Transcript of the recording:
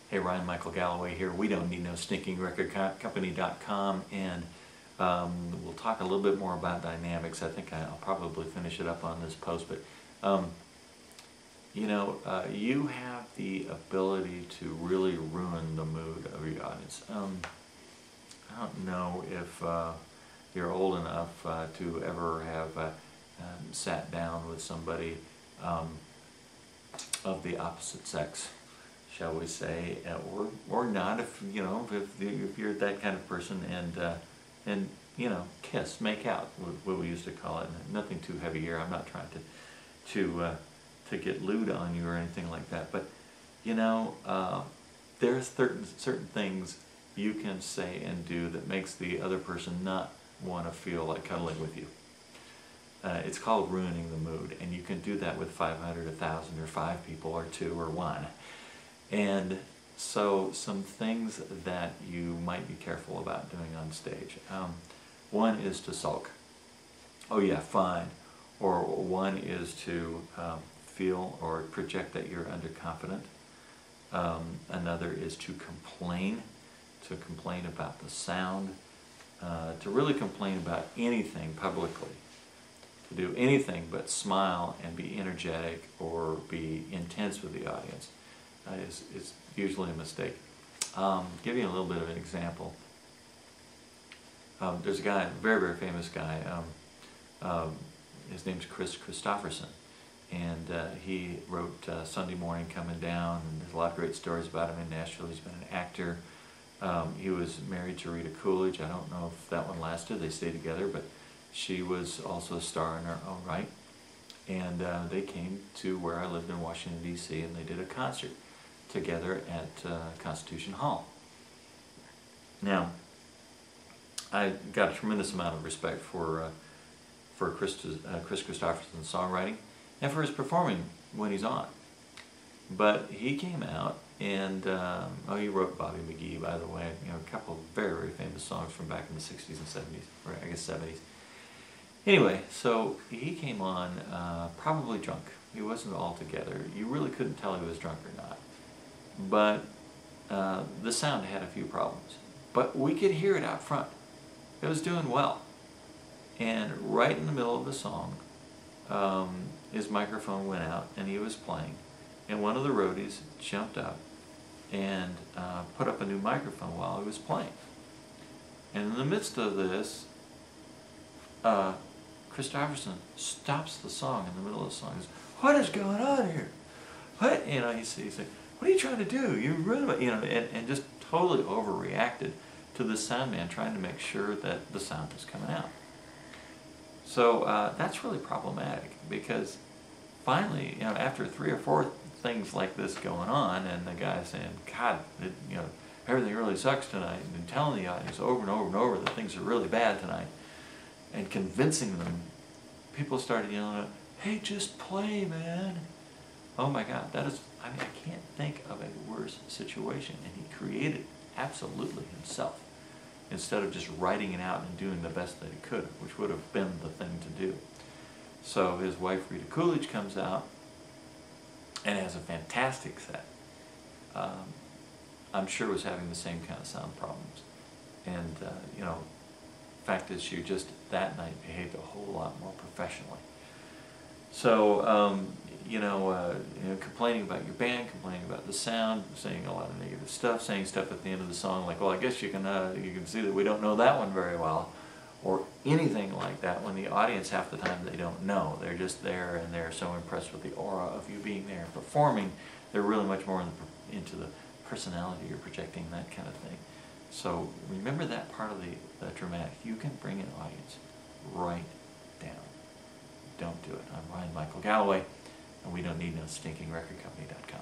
Hey, Ryan Michael Galloway here. We don't need no stinking record company.com, and we'll talk a little bit more about dynamics. I think I'll probably finish it up on this post, but you have the ability to really ruin the mood of your audience. I don't know if you're old enough to ever have sat down with somebody of the opposite sex, shall we say, or not, if you're that kind of person, and kiss, make out, what we used to call it. Nothing too heavy here. I'm not trying to get lewd on you or anything like that, but there's certain things you can say and do that makes the other person not want to feel like cuddling with you. It's called ruining the mood, and you can do that with 500, 1,000, or 5 people, or 2, or 1. And so some things that you might be careful about doing on stage. One is to sulk. Oh yeah, fine. Or one is to feel or project that you're underconfident. Another is to complain about the sound, to really complain about anything publicly. To do anything but smile and be energetic or be intense with the audience is usually a mistake. Give you a little bit of an example. There's a guy, a very, very famous guy. His name's Kris Kristofferson, and he wrote Sunday Morning Coming Down, and there's a lot of great stories about him in Nashville. He's been an actor. He was married to Rita Coolidge. I don't know if that one lasted. They stayed together, but she was also a star in her own right. And they came to where I lived in Washington, D.C., and they did a concert together at Constitution Hall. Now, I got a tremendous amount of respect for Kris Kristofferson's songwriting and for his performing when he's on. But he came out and, he wrote Bobby McGee, by the way, a couple of very, very famous songs from back in the 60s and 70s, or I guess 70s. Anyway, so he came on probably drunk. He wasn't all together. You really couldn't tell he was drunk or not. But the sound had a few problems. But we could hear it out front. It was doing well. And right in the middle of the song, his microphone went out and he was playing. And one of the roadies jumped up and put up a new microphone while he was playing. And in the midst of this, Kristofferson stops the song in the middle of the song. He says, "What is going on here? What?" He's like, "What are you trying to do? You really," and just totally overreacted to the sound man trying to make sure that the sound was coming out. So that's really problematic, because finally, after 3 or 4 things like this going on, and the guy saying, "God, everything really sucks tonight," and telling the audience over and over and over that things are really bad tonight, and convincing them, people started yelling out, "Hey, just play, man." Oh my God, I can't think of a worse situation, and he created absolutely himself, instead of just writing it out and doing the best that he could, which would have been the thing to do. So his wife, Rita Coolidge, comes out and has a fantastic set. I'm sure was having the same kind of sound problems. And, fact is, she just that night behaved a whole lot more professionally. So, complaining about your band, complaining about the sound, saying a lot of negative stuff, saying stuff at the end of the song like, "Well, I guess you can see that we don't know that one very well," or anything like that, when the audience half the time they don't know. They're just there, and they're so impressed with the aura of you being there and performing. They're really much more into the personality you're projecting, that kind of thing. So remember that part of the dramatic. You can bring an audience right down. Don't do it. I'm Ryan Michael Galloway, and we don't need no stinking record company.com.